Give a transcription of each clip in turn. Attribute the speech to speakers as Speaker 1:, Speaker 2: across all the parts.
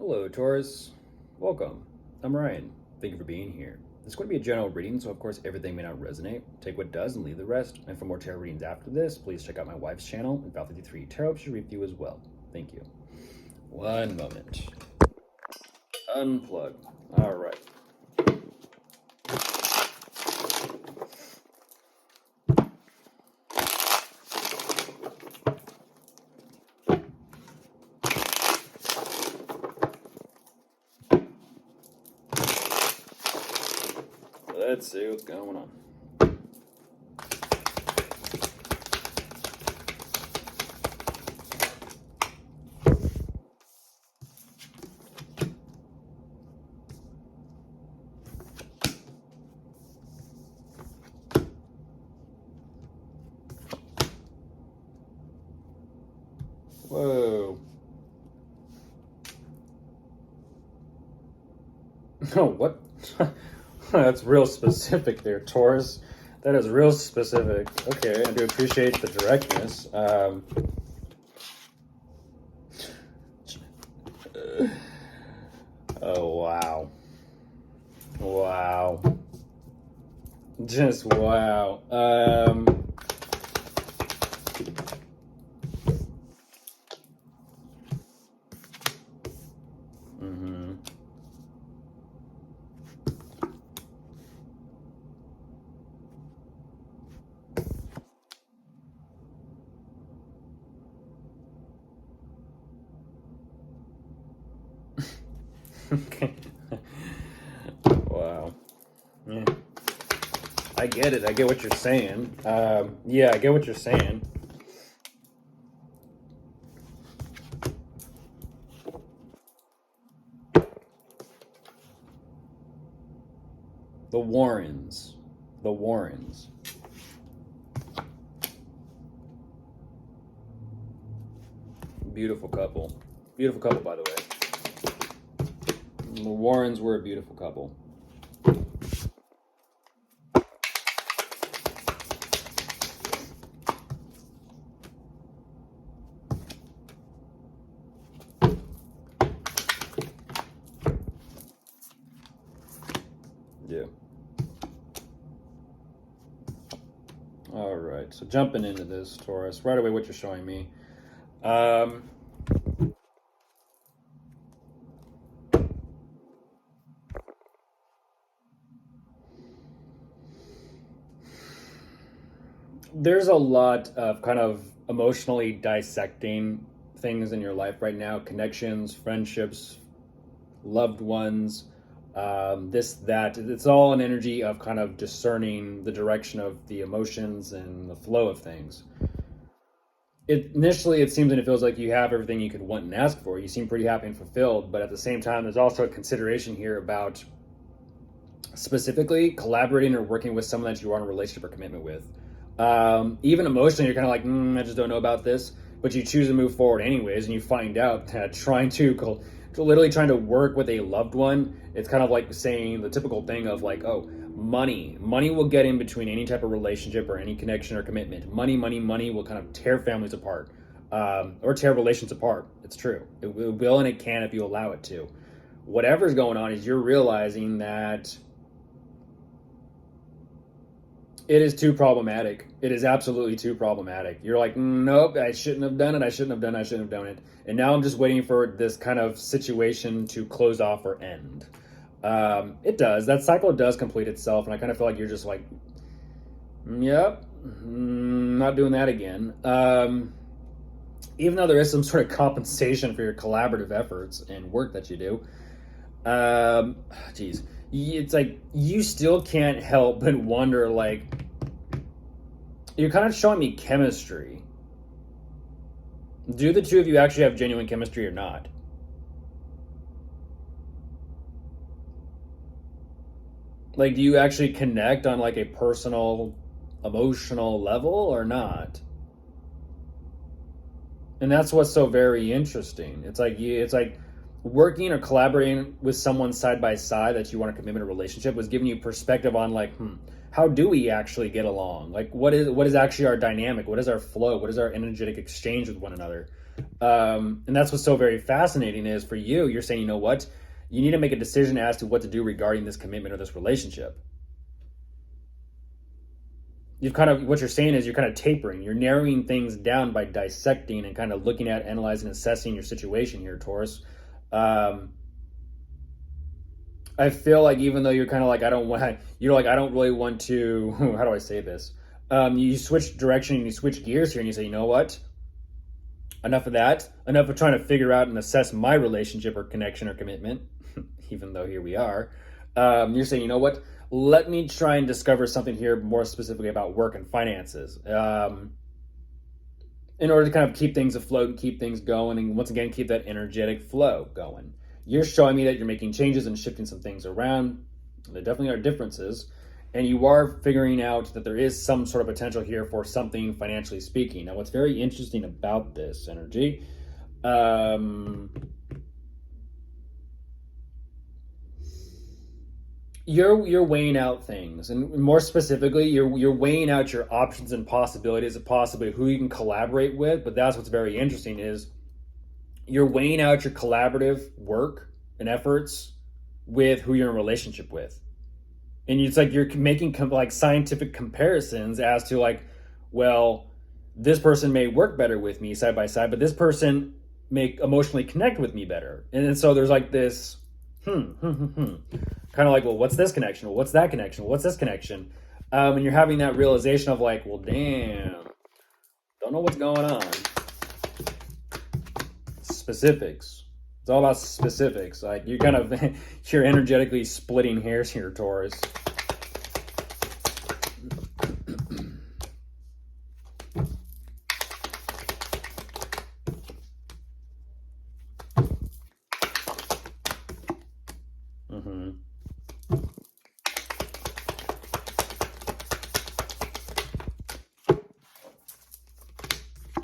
Speaker 1: Hello, Taurus. Welcome. I'm Ryan. Thank you for being here. This is going to be a general reading, so of course everything may not resonate. Take what does and leave the rest. And for more tarot readings after this, please check out my wife's channel, and Val 53 Tarot should read for you as well. Thank you. One moment. Unplug. All right. Let's see what's going on. Whoa. Oh, what? That's real specific there, Taurus. That is real specific. Okay, I do appreciate the directness. Oh, wow. Wow. Just wow. Okay. Wow. Yeah. I get it. I get what you're saying. Yeah, I get what you're saying. The Warrens. The Warrens. Beautiful couple. Beautiful couple, by the way. The Warrens were a beautiful couple. Yeah. All right. So jumping into this, Taurus, right away what you're showing me. There's a lot of kind of emotionally dissecting things in your life right now. Connections, friendships, loved ones, this, that. It's all an energy of kind of discerning the direction of the emotions and the flow of things. Initially, it seems and it feels like you have everything you could want and ask for. You seem pretty happy and fulfilled, but at the same time, there's also a consideration here about specifically collaborating or working with someone that you are in a relationship or commitment with. Even emotionally, you're kind of like, I just don't know about this, but you choose to move forward anyways, and you find out that literally trying to work with a loved one, it's kind of like saying the typical thing of like, oh, money will get in between any type of relationship or any connection or commitment. Money will kind of tear families apart, or tear relations apart. It's true. It will and it can if you allow it to. Whatever's going on is you're realizing that it is too problematic. It is absolutely too problematic. You're like, nope, I shouldn't have done it. I shouldn't have done it. And now I'm just waiting for this kind of situation to close off or end. It does. That cycle does complete itself. And I kind of feel like you're just like, yep, not doing that again. Even though there is some sort of compensation for your collaborative efforts and work that you do. Geez. It's like you still can't help but wonder, like, you're kind of showing me chemistry. Do the two of you actually have genuine chemistry or not? Like, do you actually connect on like a personal, emotional level or not? And that's what's so very interesting. It's like working or collaborating with someone side by side that you want a commitment or relationship was giving you perspective on like, how do we actually get along? Like, what is actually our dynamic? What is our flow? What is our energetic exchange with one another? And that's what's so very fascinating is for you, you're saying, you know what? You need to make a decision as to what to do regarding this commitment or this relationship. You've kind of, what you're saying is you're kind of tapering. You're narrowing things down by dissecting and kind of looking at, analyzing, assessing your situation here, Taurus. Um, I feel like even though you're kind of like, I don't want, you're like, I don't really want to, how do I say this? You switch direction and you switch gears here and you say, you know what? Enough of that. Enough of trying to figure out and assess my relationship or connection or commitment, even though here we are. You're saying, you know what? Let me try and discover something here more specifically about work and finances. In order to kind of keep things afloat and keep things going, and once again, keep that energetic flow going. You're showing me that you're making changes and shifting some things around. There definitely are differences. And you are figuring out that there is some sort of potential here for something financially speaking. Now, what's very interesting about this energy, you're weighing out things, and more specifically, you're weighing out your options and possibilities of possibly who you can collaborate with. But that's what's very interesting is you're weighing out your collaborative work and efforts with who you're in a relationship with. And it's like you're making like scientific comparisons as to like, well, this person may work better with me side by side, but this person may emotionally connect with me better. And so there's like this, kind of like, well, what's this connection? Well, what's that connection? What's this connection? And you're having that realization of like, well, damn, don't know what's going on. Specifics. It's all about specifics. Like you kind of, you're energetically splitting hairs here, Taurus.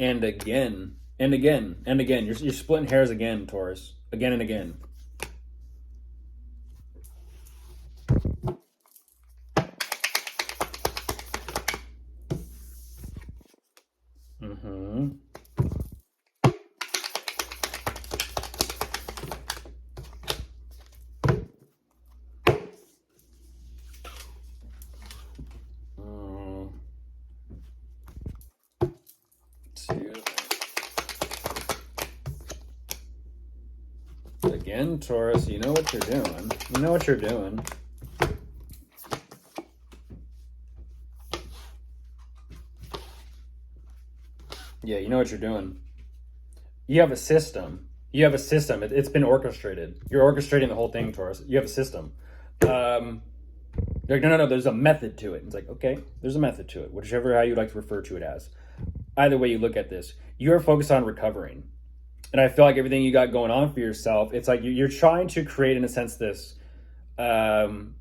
Speaker 1: And again, and again, and again. You're splitting hairs again, Taurus. Again and again. Again, Taurus, you know what you're doing. You know what you're doing. Yeah, you know what you're doing. You have a system. You have a system. It's been orchestrated. You're orchestrating the whole thing, Taurus. You have a system. Like, no, there's a method to it. It's like, okay, there's a method to it, whichever how you'd like to refer to it as. Either way you look at this, you're focused on recovering. And I feel like everything you got going on for yourself, it's like you're trying to create, in a sense, this, I'm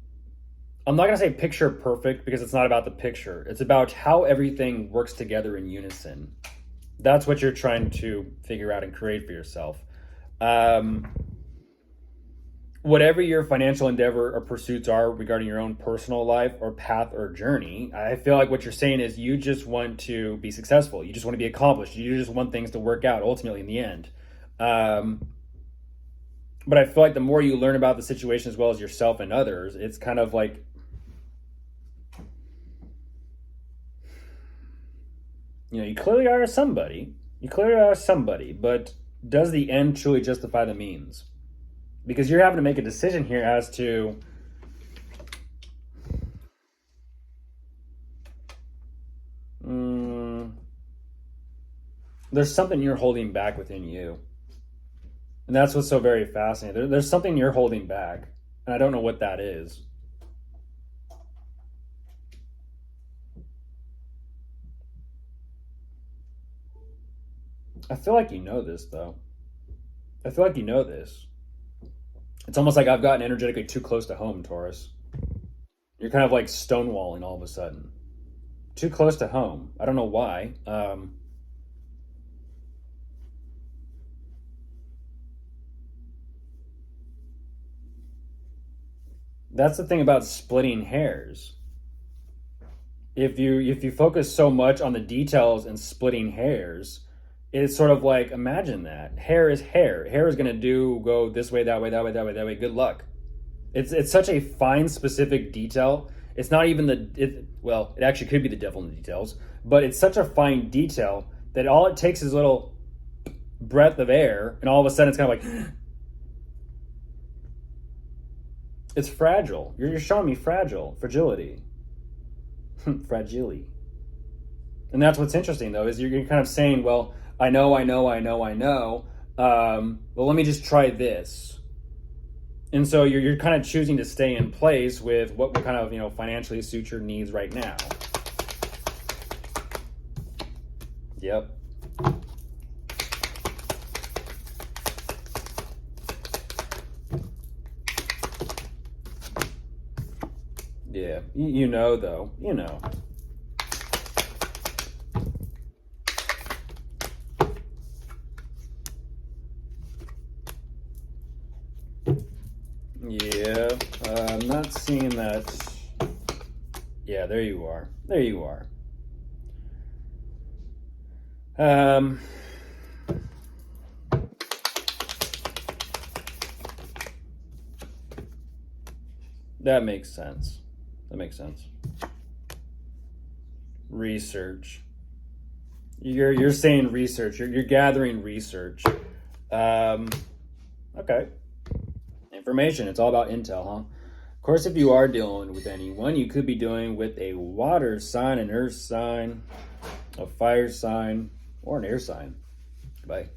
Speaker 1: not going to say picture perfect because it's not about the picture. It's about how everything works together in unison. That's what you're trying to figure out and create for yourself. Whatever your financial endeavor or pursuits are regarding your own personal life or path or journey, I feel like what you're saying is you just want to be successful. You just want to be accomplished. You just want things to work out ultimately in the end. But I feel like the more you learn about the situation as well as yourself and others, it's kind of like, you know, you clearly are somebody. You clearly are somebody, but does the end truly justify the means? Because you're having to make a decision here as to there's something you're holding back within you. And that's what's so very fascinating. There's something you're holding back, and I don't know what that is. I feel like you know this, though. I feel like you know this. It's almost like I've gotten energetically too close to home, Taurus. You're kind of like stonewalling all of a sudden. Too close to home. I don't know why. That's the thing about splitting hairs. If you focus so much on the details and splitting hairs, it's sort of like, imagine that. Hair is hair. Hair is going to go this way, that way, that way, that way, that way. Good luck. It's such a fine, specific detail. It's not even well, it actually could be the devil in the details, but it's such a fine detail that all it takes is a little breath of air, and all of a sudden it's kind of like, it's fragile. You're showing me fragility. Fragility. And that's what's interesting, though, is you're kind of saying, well, I know. Well, let me just try this. And so you're kind of choosing to stay in place with what kind of, financially suit your needs right now. Yep. Yeah, though. Yeah, I'm not seeing that. Yeah, there you are. That makes sense. Research. You're saying research. You're gathering research. Okay. Information. It's all about intel, huh? Of course, if you are dealing with anyone, you could be dealing with a water sign, an earth sign, a fire sign, or an air sign. Goodbye.